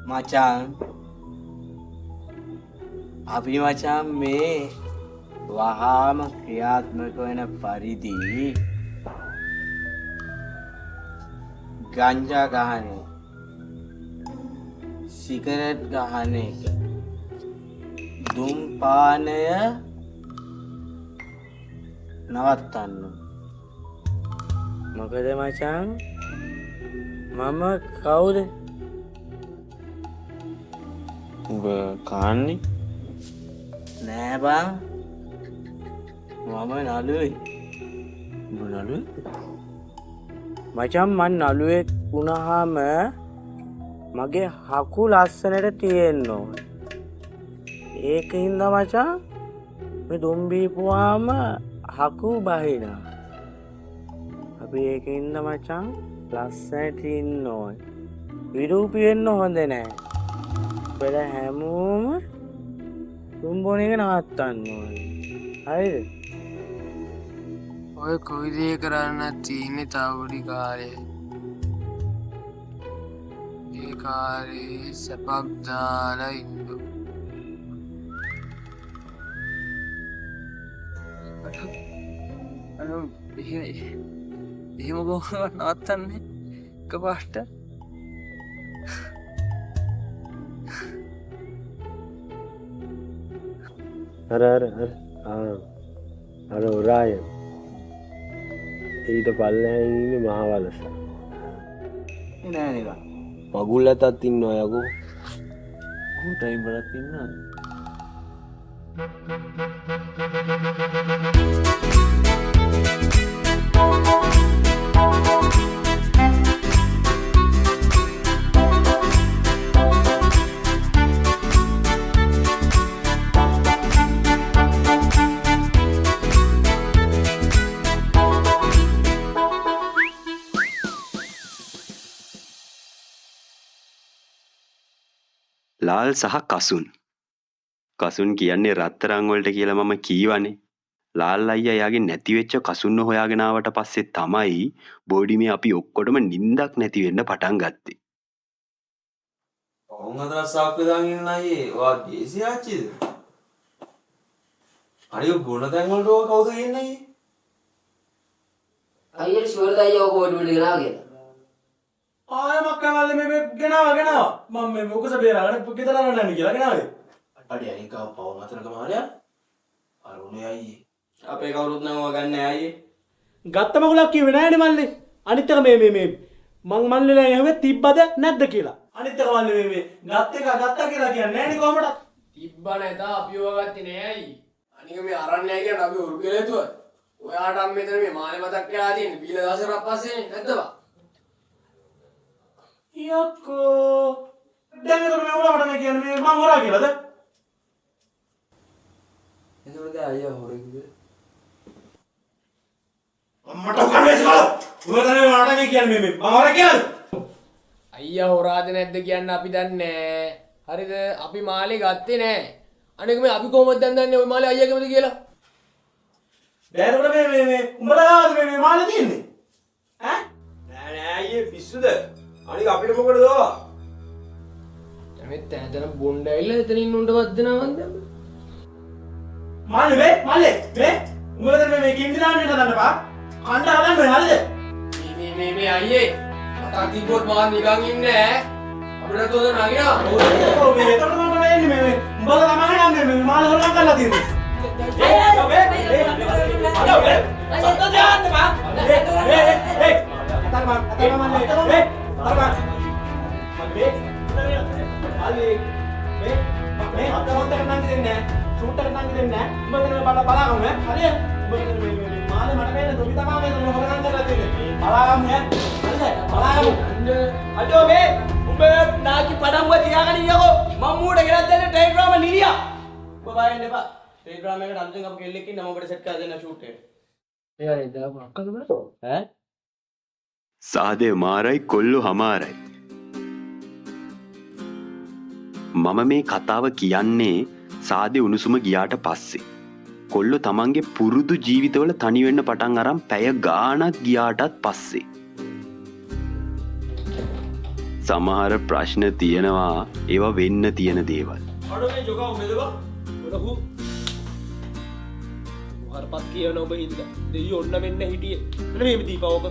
මචං අපි මචං මේ වහාම ක්‍රියාත්මක වෙන පරිදි ගංජා ගහන එක, සිගරට් ගහන එක, දුම්පානය නවත්තන්න. මොකද මචං මම කවුද? උඹ කාන්නේ? නෑ බං, මම නළුවෙක්. උඹ නළුවෙක්? මචං මං නළුවෙක් වුණාම මගේ හකු ලස්සනට තියෙන්න ඕන. ඒකින්ද මචං මේ දුම් බීපුවාම හකු බහිනවා. අපි ඒකින්ද මචං ලස්සනට ඉන්න ඕන. විරූපී වෙන්න හොඳ නෑ. බල හැමෝම දුම් බොන එක නවත්තන්න ඕන. හරිද? ඔය කොයි දේ කරන්න තියෙන්නේ තවුඩි කාලේ. ඒ කාලේ සැපක් දාලා ඉන්නු. එහෙම කොහොමද නවත්තන්නේ එකපාරට? අර උරාය ඊට පල්ලෙහාන් ඉන්නේ මහවලස. නෑ නේද? මගුල්ලටත් ඉන්නවා යකෝ. ටයිම් වලත් ඉන්නවා. ලාල් සහ කසුන්. කසුන් කියන්නේ රත්තරන් වලට කියලා මම කීවනේ. ලාල් අයියා යාගේ නැති වෙච්ච කසුන්ව හොයාගෙන ආවට පස්සේ තමයි බෝඩිමේ අපි ඔක්කොටම නිින්දක් නැති වෙන්න පටන් ගත්තේ. ඔවුන් අතර සාක්කදාන් ඉන්න අයියේ ඔයා දේශී ආච්චිද? අනික ගුණ තැන් වලට ඔය කවුද කියන්නේ අයියේ? අයියට ෂුවර්ද අයියා ඔක බෝඩි වලට ගෙනාවා කියලා. ආයෙ මක්කමල්ලේ මේ ගෙනාවා. මම මේ මොකද බේරාගෙන ගෙදර යන්න කියලා ගෙනාවේ. අඩේ අනික පවුන් අතරක මාරයා. අරුණේ අයියේ. අපේ කවුරුත් නම් ඔය ගන්න නෑ අයියේ. ගත්ත මගුලක් කිව්වේ නෑනේ මල්ලේ. අනිත් එක මේ මං මල්ලේලා ඇහුවේ තිබ්බද නැද්ද කියලා. අනිත් එක මල්ලේ මේ ගත්තා කියලා කියන්නේ නෑනේ කොහමද? තිබ්බා නැත අපි ඔය ගත්තේ නෑ අයියේ. අනික මේ අරන් නෑ කියන අපි උරු කියලා හිතුවා. ඔයාට මෙතන මේ මානේ මතක් කරලා තියෙන්නේ බීල දවසකට පස්සේ නැද්ද බා? යකෝ දැන් එතකොට මේ උඹලට මේ කියන්නේ මං හොරා කියලාද? එතකොට අයියා හොරෙක්ද? මට කන්නේ සාල. උඹ තමයි මට මේ කියන්නේ මං හොරා කියලාද? අයියා හොරාද නැද්ද කියන්න අපි දන්නේ නෑ. හරිද? අපි මාලේ ගත්තේ නෑ. අනික මේ අපි කොහොමද දැන් දන්නේ ওই මාලේ අයියාගේමද කියලා? දැන් එතකොට මේ උඹලාද මේ මාළේ තියන්නේ? ඈ? නෑ අයියේ පිස්සුද? අනික අපිට මොකටද ඕවා? මේ තැන බොණ්ඩ ඇවිල්ලා එතන ඉන්න උන්ට වද්දනවා මන්ද? මාළේ උඹලා දැන් මේ කිම්දි දාන්න හදන්න බා. කණ්ඩ හදන්න හරිද? මේ අයියේ මතක් තිබ්බොත් මම නිකන් ඉන්නේ නෑ. අපිට තෝද නගිනවා. ඔව් මේ එතකොට මම වෙන්නේ මේ උඹලා තමයි නම් මේ මාළේ හොරගම් කරලා තියෙන්නේ. සාදේ මාරයි කොල්ලු හමාරයි. මම මේ කතාව කියන්නේ සාදේ උණුසුම ගියාට පස්සේ. කොල්ලෝ තමන්ගේ පුරුදු ජීවිතවල තනි වෙන්න පටන් අරන් පැය ගාණක් ගියාටත් පස්සේ. සමහර ප්‍රශ්න තියෙනවා ඒවා වෙන්න තියෙන දේවල්. අඩෝ මේ ජොකා උමේදවා ඔලහු හරපත් කියන ඔබ හින්දා දෙයියෝ ඔන්න වෙන්න හිටියේ මෙන්න මේ දීපාවක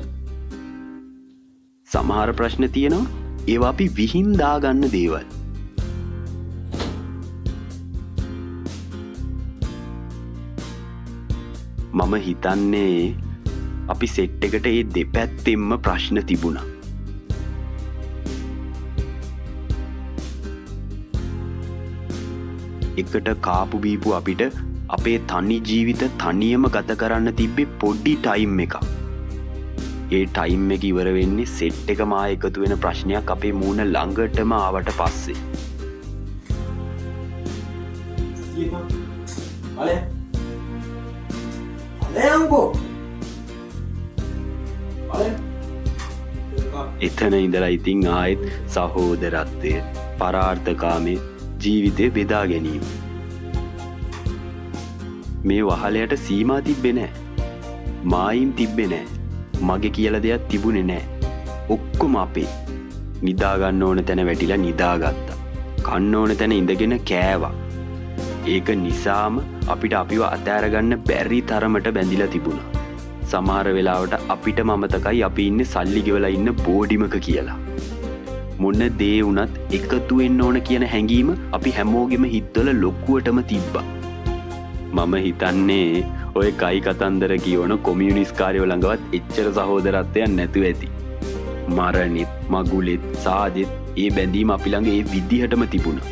සමහර ප්‍රශ්න තියෙනවා ඒවා අපි විහිං දාගන්න දේවල්. මම හිතන්නේ අපි සෙට් එකට ඒ දෙපැත්තෙන්ම ප්‍රශ්න තිබුණා. එකට කාපු බීපු අපිට අපේ තනි ජීවිත තනියම ගත කරන්න තිබ්බේ පොඩි ටයිම් එකක්. ඒ ටයිම් එක ඉවර වෙන්නේ සෙට් එක මා එකතු වෙන ප්‍රශ්නයක් අපේ මූණ ළඟටම ආවට පස්සේ. අලේ අංකෝ අලේ එතන ඉඳලා ඉතින් ආයෙත් සහෝදරත්වය පරාර්ථකාමී ජීවිතය බෙදා ගැනීම. මේ වහලයට සීමා තිබ්බේ නෑ. මායිම් තිබ්බේ නෑ. මගේ කියල දෙයක් තිබුණේ නෑ. ඔක්කොම අපේ. නිදාගන්න ඕන තැන වැටිලා නිදාගත්තා. කන්න ඕන තැන ඉඳගෙන කෑවා. ඒක නිසාම අපිට අපිව අතෑරගන්න බැරි තරමට බැඳිලා තිබුණා. සමහර වෙලාවට අපිට මමතකයි අපි ඉන්නේ සල්ලි ගෙවලා ඉන්න බෝඩිමක කියලා. මොන දේ වුණත් එකතු වෙන්න ඕන කියන හැඟීම අපි හැමෝගෙම හිත්වල ලොකුවටම තිබ්බා. මම හිතන්නේ ඔය කයි කතන්දර කියවන කොමියුනිස්ට් කාරයෝ ළඟවත් එච්චර සහෝදරත්වයක් නැතුව ඇති. මරණෙත් මගුලෙත් සාදෙත් ඒ බැඳීම අපි ළඟ ඒ විදිහටම තිබුණා.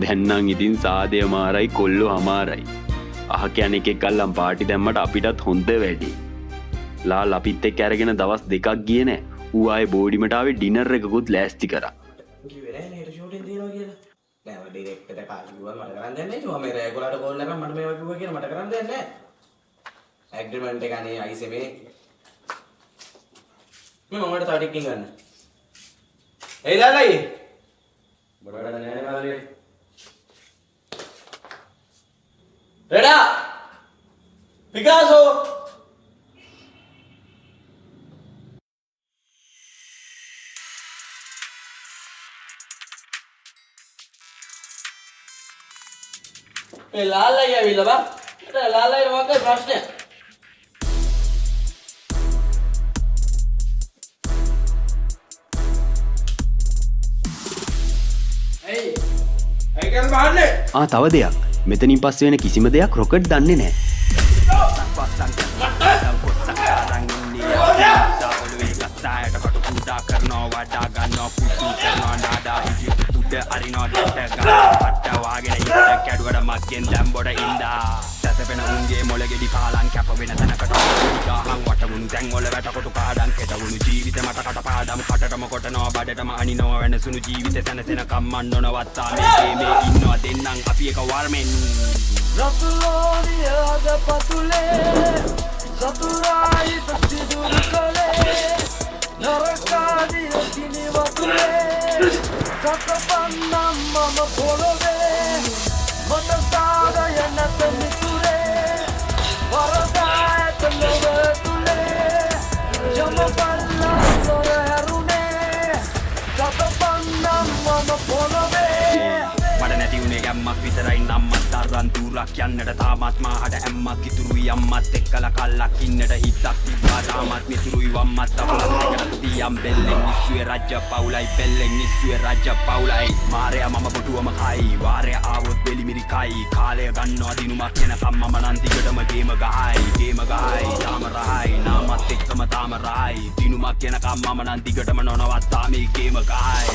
දැන්නම් ඉතින් සාදය මාරයි කොල්ලෝ අමාරයි. අහක යන එකෙක් අල්ලම් පාටි දැම්මට අපිටත් හොඳ වැඩි. ලාල් අපිත් එක්ක අරගෙන දවස් 2ක් ගියේ නෑ. ඌ ආයේ බෝඩිමට ආවේ ඩිනර් එකකුත් ලෑස්ති කරා. කිව්වේ නෑ නේද ෂූටින් තියෙනවා කියලා. නෑ මම ඩිරෙක්ටර් එක කිව්වා මට කරන් දෙන්නේ නැහැ. මම රෙගුලර්ට කෝල් කරා මට මේවා කිව්වා කියලා මට කරන් දෙන්නේ නැහැ. ඇග්‍රීමන්ට් එක අනේ අයිසේ මේ මමට තව ටිකකින් ගන්න. එයි ලාලයි. බඩ නෑ නේ මාලේ. රෙඩා පිකාසෝ ඒ ලාලයි ඇවිල්ලා බා. ලාලයි මොකක්ද ප්‍රශ්නේ? ඇයි කියන්න බහන්නේ? තව දෙයක්. මෙතනින් පස්සේ වෙන කිසිම දෙයක් රොකට් දන්නේ නෑ. සැතපෙන උන්ගේ මොළගෙඩි කාලන් කැප වෙන තැනකට ගහන් වටමුණු තැන්වල වැටකොටු පාඩම් කෙටවුණු ජීවිත මට කටපාඩම් කටටම කොටනවා බඩටම අනිනවා වෙනසුණු ජීවිත සැනසෙන කම්මන් නොනවත්තා මේ ඉන්නවා දෙන්නම් අපි එක වර්මෙන් රතුලෝනිය අද පතුලේ සතුරායි සතිදුරු කලේ නරකාදිය කිනි වතුලේ සතපන්නම් මම පොළොවේ මට සාදය නැත මිතුරේ වරදා ඇත ලොව තුලේ යම බල්ලා සොර හැරුණේ සතපන්නම් මම පොළොවේ මට නැති උනේ ගැම්මක් විතරයි නම්මත් දරන් තුරක් යන්නට තාමත් මාහට ඇම්මක් ඉතුරුයි අම්මත් එක්කලා කල්ලක් ඉන්නට හිතක් තිබ්බා තාමත් මිතුරුයි වම්මත් අපලත් තියම් බෙල්ලෙන් ඉස්සුවේ රජ්‍ය පවුලයි බෙල්ලෙන් ඉස්සුවේ රජ්‍ය පවුලයි මාරයා මම බොටුවම කයි වාරය ආවොත් බෙලිමිරි කයි කාලය ගන්නවා දිනුමක් යනකම් මම නම් දිගටම ගේම ගහයි තාම රහයි නාමත් එක්කම තාම රහයි දිනුමක් යනකම් මම නම් දිගටම නොනවත්තා මේ ගේම ගහයි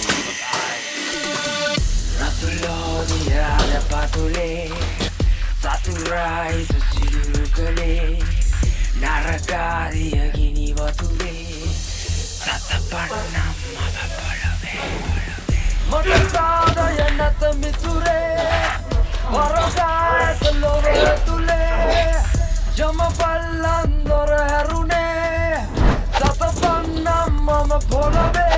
රතුලෝනිය අද පතුලේ සතුරායි සසිදුරු කලේ නරකාදිය ගිනි වතුලේ සතපන්නම් මම පොළවේ මට සාදය නැත මිතුරේ වරදා ඇත ලොව තුලේ යම බල්ලන් දොර හැරුණේ සතපන්නම් මම පොළවේ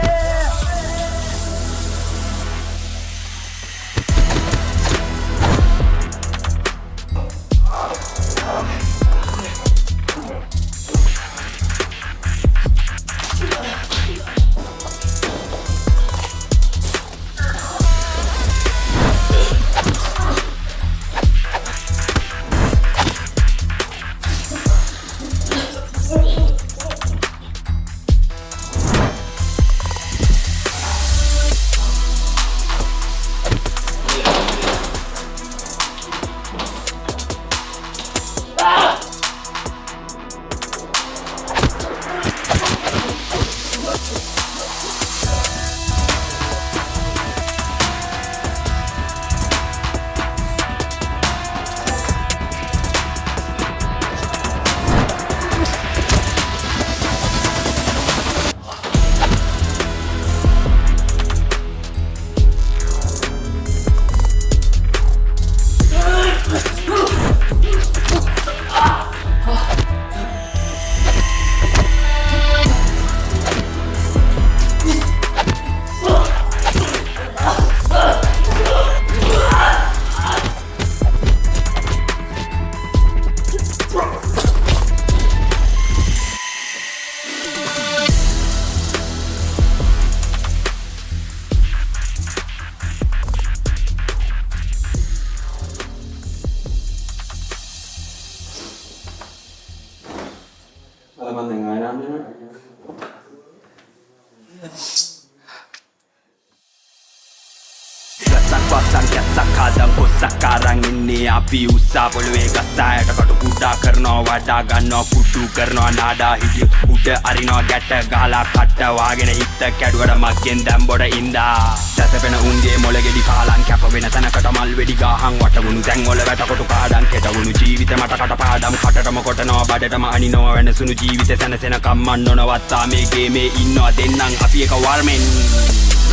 ඉඳන් කොස්සක් අරන් ඉන්නේ අපි උස්සා පොළවේ ගස්සායට කටු කුඩා කරනවා වඩා ගන්නවා කුඩු කරනවා නාඩා හිටිය උඩ අරිනවා ගැට ගහලා කට්ට වාගෙන හිත කැඩුවට මගෙන් දැන් බොඩ ඉඳා සැතපෙන උන්ගේ මොළ ගෙඩි පාලම් කැප වෙන තැනකට මල් වෙඩි ගහන් වටවුණු තැන් වල වැටකොටු කාඩම් කෙටවුණු ජීවිතේ මට කටපාඩම් කටටම කොටනවා බඩටම අනිනවා වෙනසුණු ජීවිතේ සැනසෙන කම්මන් නොනවත්තා මේ ගේමේ ඉන්නවා දෙන්නම් අපි එක වර්මෙන්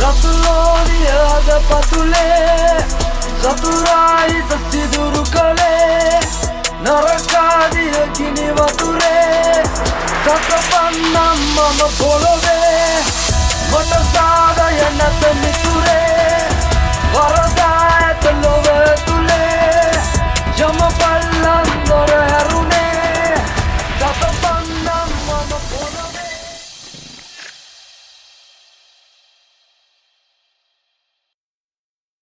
රතුලෝනිය අද පතුලේ සතුරායි සසිදුරු කළේ නරකාදිය කිනි වතුරේ සතපන්නම් මම පොළොවේ මට සාදය නැත මිතුරේ වරද